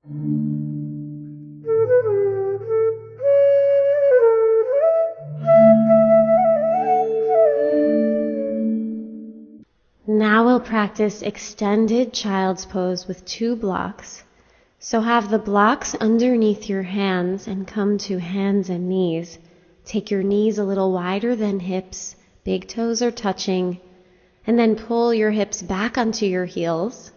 Now we'll practice extended child's pose with 2 blocks. So have the blocks underneath your hands and come to hands and knees. Take your knees a little wider than hips, big toes are touching, and then pull your hips back onto your heels.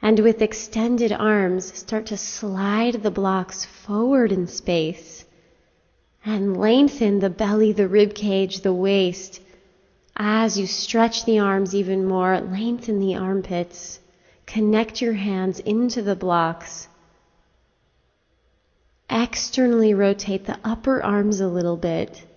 And with extended arms, start to slide the blocks forward in space and lengthen the belly, the rib cage, the waist. As you stretch the arms even more, lengthen the armpits. Connect your hands into the blocks. Externally rotate the upper arms a little bit.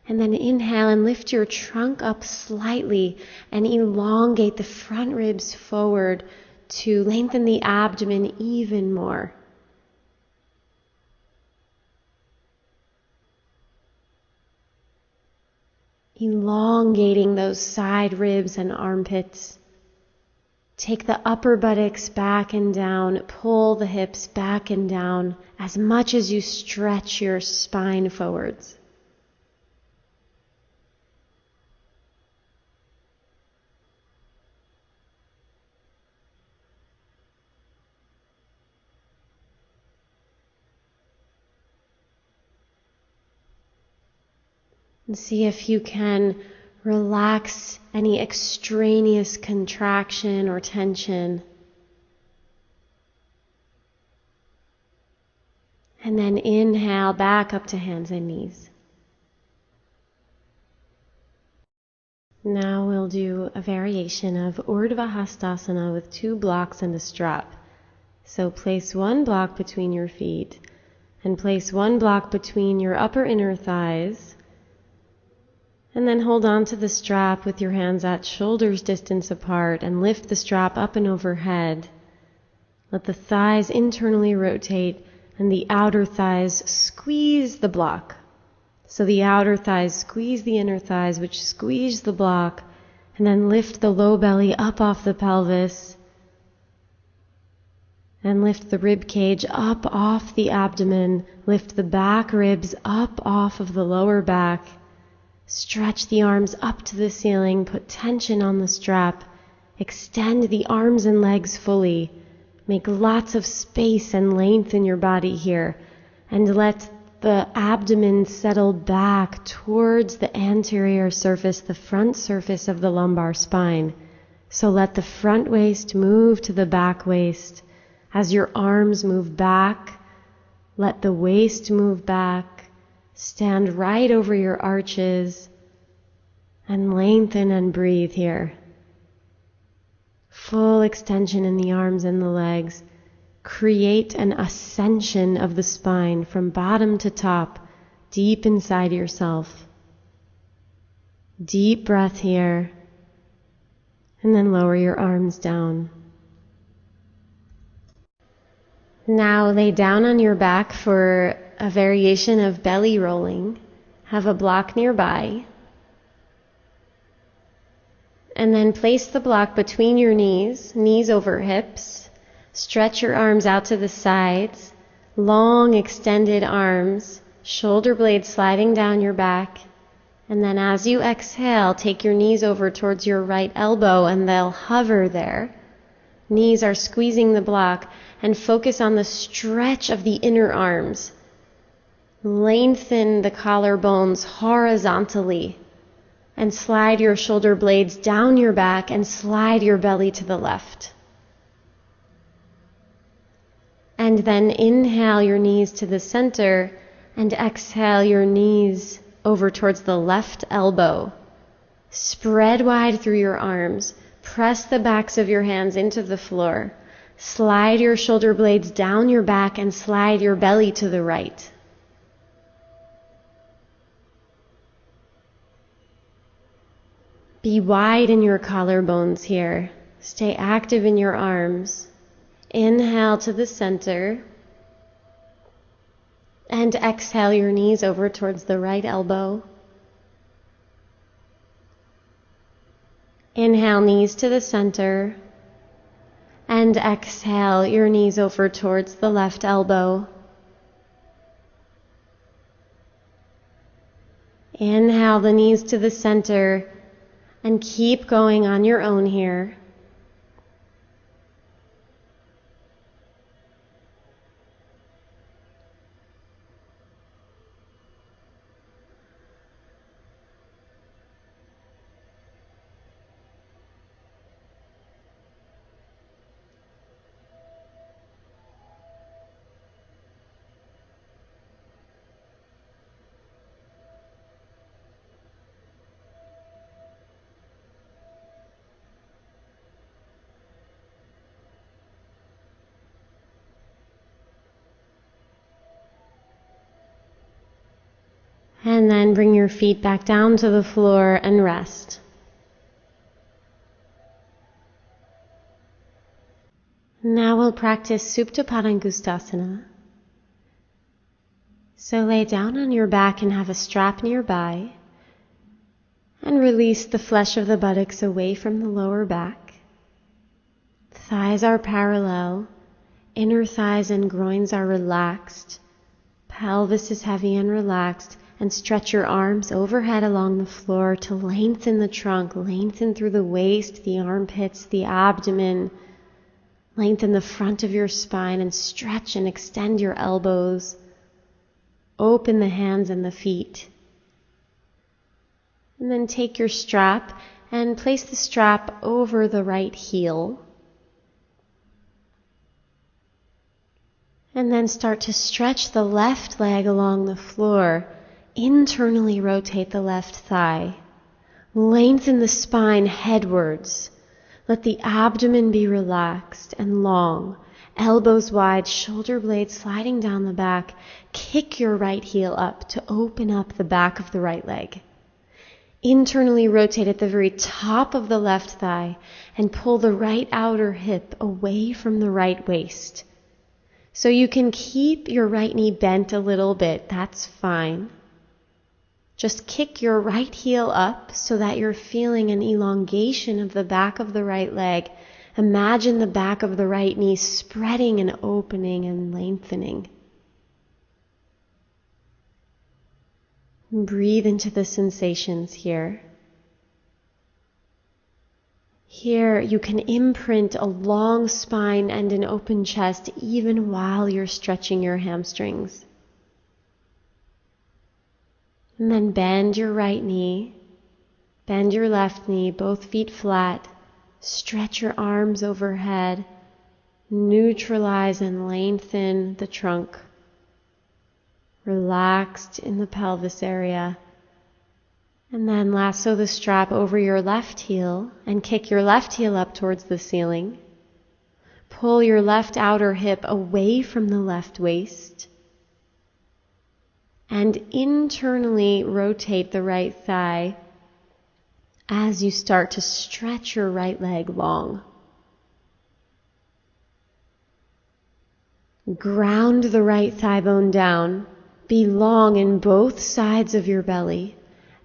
And then inhale and lift your trunk up slightly and elongate the front ribs forward to lengthen the abdomen even more. Elongating those side ribs and armpits. Take the upper buttocks back and down, pull the hips back and down as much as you stretch your spine forwards. And see if you can relax any extraneous contraction or tension. And then inhale back up to hands and knees. Now we'll do a variation of Urdhva Hastasana with 2 blocks and a strap. So place 1 block between your feet and place 1 block between your upper inner thighs. And then hold on to the strap with your hands at shoulders distance apart and lift the strap up and overhead. Let the thighs internally rotate and the outer thighs squeeze the block. So the outer thighs squeeze the inner thighs, which squeeze the block, and then lift the low belly up off the pelvis and lift the rib cage up off the abdomen. Lift the back ribs up off of the lower back. Stretch the arms up to the ceiling, put tension on the strap, extend the arms and legs fully, make lots of space and length in your body here, and let the abdomen settle back towards the anterior surface, the front surface of the lumbar spine. So let the front waist move to the back waist. As your arms move back, let the waist move back. Stand right over your arches and lengthen and breathe here. Full extension in the arms and the legs. Create an ascension of the spine from bottom to top, deep inside yourself. Deep breath here. And then lower your arms down. Now lay down on your back for a variation of belly rolling. Have a block nearby. And then place the block between your knees, knees over hips. Stretch your arms out to the sides. Long extended arms, shoulder blades sliding down your back. And then as you exhale, take your knees over towards your right elbow and they'll hover there. Knees are squeezing the block, and focus on the stretch of the inner arms. Lengthen the collarbones horizontally and slide your shoulder blades down your back and slide your belly to the left. And then inhale your knees to the center and exhale your knees over towards the left elbow. Spread wide through your arms. Press the backs of your hands into the floor. Slide your shoulder blades down your back and slide your belly to the right. Be wide in your collarbones here. Stay active in your arms. Inhale to the center. And exhale your knees over towards the right elbow. Inhale, knees to the center. And exhale your knees over towards the left elbow. Inhale the knees to the center and keep going on your own here. And then bring your feet back down to the floor and rest. Now we'll practice Supta Padangusthasana. So lay down on your back and have a strap nearby, and release the flesh of the buttocks away from the lower back. Thighs are parallel, inner thighs and groins are relaxed, pelvis is heavy and relaxed, and stretch your arms overhead along the floor to lengthen the trunk, lengthen through the waist, the armpits, the abdomen. Lengthen the front of your spine and stretch and extend your elbows. Open the hands and the feet. And then take your strap and place the strap over the right heel. And then start to stretch the left leg along the floor. Internally rotate the left thigh. Lengthen the spine headwards. Let the abdomen be relaxed and long. Elbows wide, shoulder blades sliding down the back. Kick your right heel up to open up the back of the right leg. Internally rotate at the very top of the left thigh and pull the right outer hip away from the right waist. So you can keep your right knee bent a little bit, that's fine. Just kick your right heel up so that you're feeling an elongation of the back of the right leg. Imagine the back of the right knee spreading and opening and lengthening. Breathe into the sensations here. Here you can imprint a long spine and an open chest even while you're stretching your hamstrings. And then bend your right knee, bend your left knee, both feet flat, stretch your arms overhead, neutralize and lengthen the trunk, relaxed in the pelvis area. And then lasso the strap over your left heel and kick your left heel up towards the ceiling. Pull your left outer hip away from the left waist. And internally rotate the right thigh as you start to stretch your right leg long. Ground the right thigh bone down. Be long in both sides of your belly.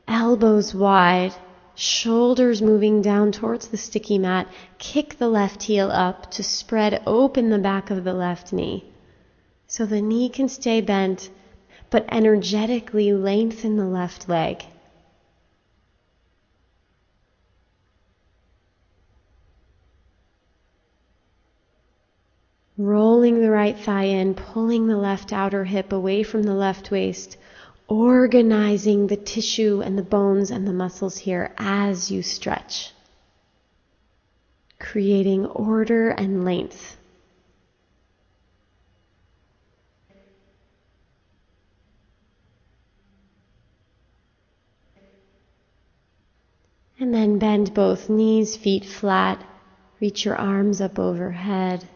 Elbows wide, shoulders moving down towards the sticky mat. Kick the left heel up to spread open the back of the left knee. So the knee can stay bent, but energetically lengthen the left leg. Rolling the right thigh in, pulling the left outer hip away from the left waist, organizing the tissue and the bones and the muscles here as you stretch, creating order and length. And then bend both knees, feet flat, reach your arms up overhead,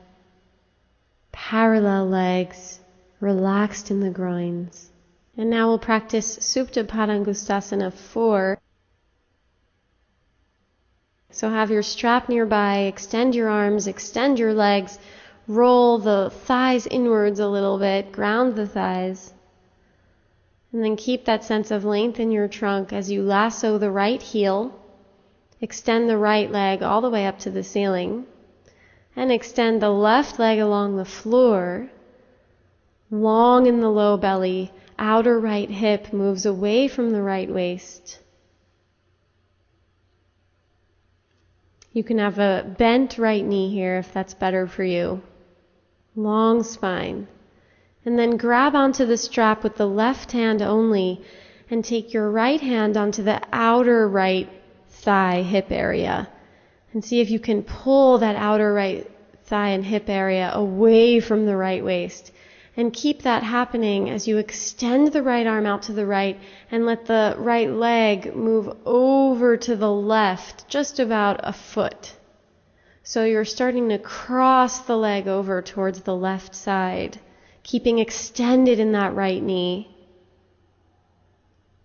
parallel legs, relaxed in the groins. And now we'll practice Supta Padangusthasana 4. So have your strap nearby, extend your arms, extend your legs, roll the thighs inwards a little bit, ground the thighs. And then keep that sense of length in your trunk as you lasso the right heel. Extend the right leg all the way up to the ceiling. And extend the left leg along the floor, long in the low belly. Outer right hip moves away from the right waist. You can have a bent right knee here if that's better for you. Long spine. And then grab onto the strap with the left hand only and take your right hand onto the outer right thigh hip area. And see if you can pull that outer right thigh and hip area away from the right waist. And keep that happening as you extend the right arm out to the right and let the right leg move over to the left, just about a foot. So you're starting to cross the leg over towards the left side, keeping extended in that right knee,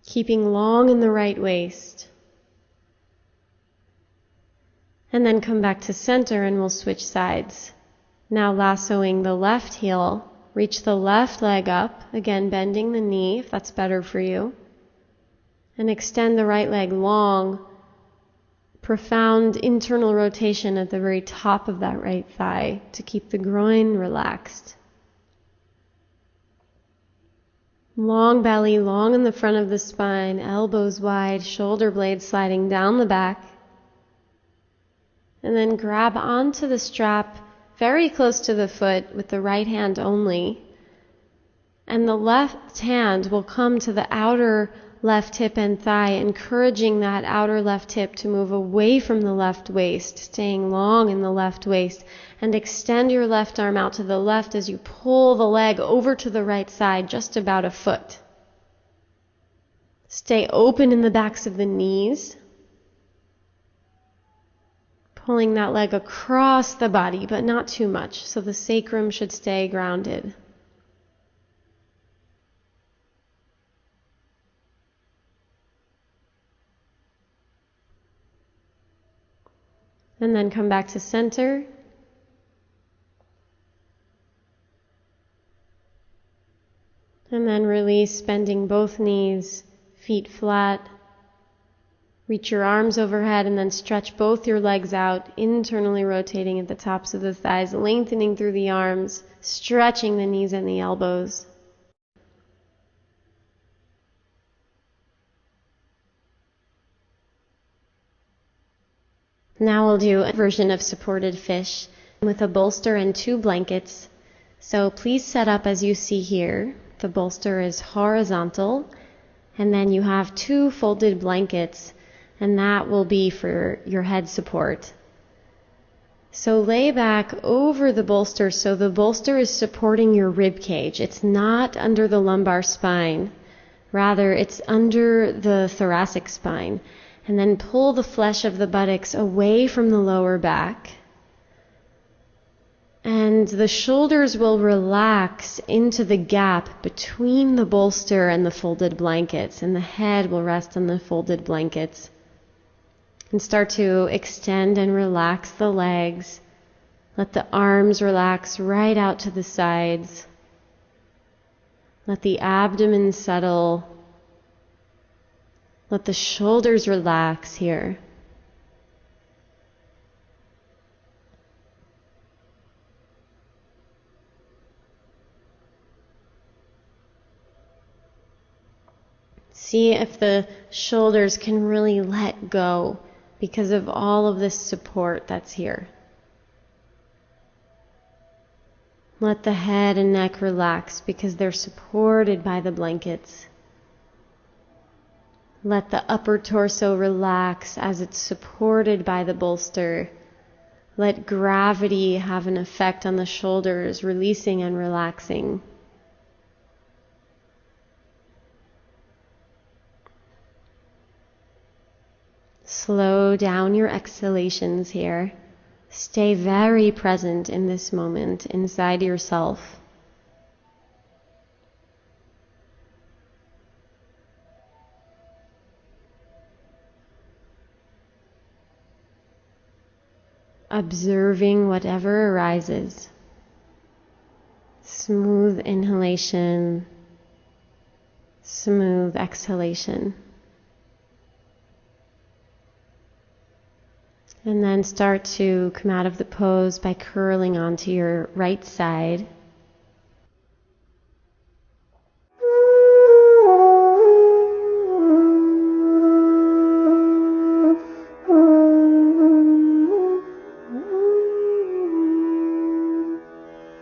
keeping long in the right waist. And then come back to center and we'll switch sides. Now lassoing the left heel. Reach the left leg up, again bending the knee if that's better for you. And extend the right leg long, profound internal rotation at the very top of that right thigh to keep the groin relaxed. Long belly, long in the front of the spine, elbows wide, shoulder blades sliding down the back. And then grab onto the strap very close to the foot with the right hand only. And the left hand will come to the outer left hip and thigh, encouraging that outer left hip to move away from the left waist, staying long in the left waist. And extend your left arm out to the left as you pull the leg over to the right side, just about a foot. Stay open in the backs of the knees. Pulling that leg across the body, but not too much, so the sacrum should stay grounded. And then come back to center. And then release, bending both knees, feet flat. Reach your arms overhead and then stretch both your legs out, internally rotating at the tops of the thighs, lengthening through the arms, stretching the knees and the elbows. Now we'll do a version of supported fish with a bolster and 2 blankets. So please set up as you see here. The bolster is horizontal, and then you have 2 folded blankets, and that will be for your head support. So lay back over the bolster so the bolster is supporting your rib cage. It's not under the lumbar spine. Rather, it's under the thoracic spine. And then pull the flesh of the buttocks away from the lower back. And the shoulders will relax into the gap between the bolster and the folded blankets, and the head will rest on the folded blankets. And start to extend and relax the legs. Let the arms relax right out to the sides. Let the abdomen settle. Let the shoulders relax here. See if the shoulders can really let go because of all of this support that's here. Let the head and neck relax because they're supported by the blankets. Let the upper torso relax as it's supported by the bolster. Let gravity have an effect on the shoulders, releasing and relaxing. Slow down your exhalations here. Stay very present in this moment inside yourself. Observing whatever arises. Smooth inhalation, smooth exhalation. And then start to come out of the pose by curling onto your right side.